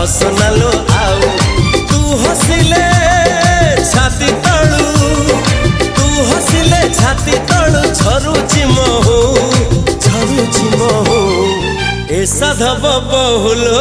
हसनालो आउ तू हसिले छाती तळू तू हसिले छाती तळू झरुची महू ए साधव बहुलो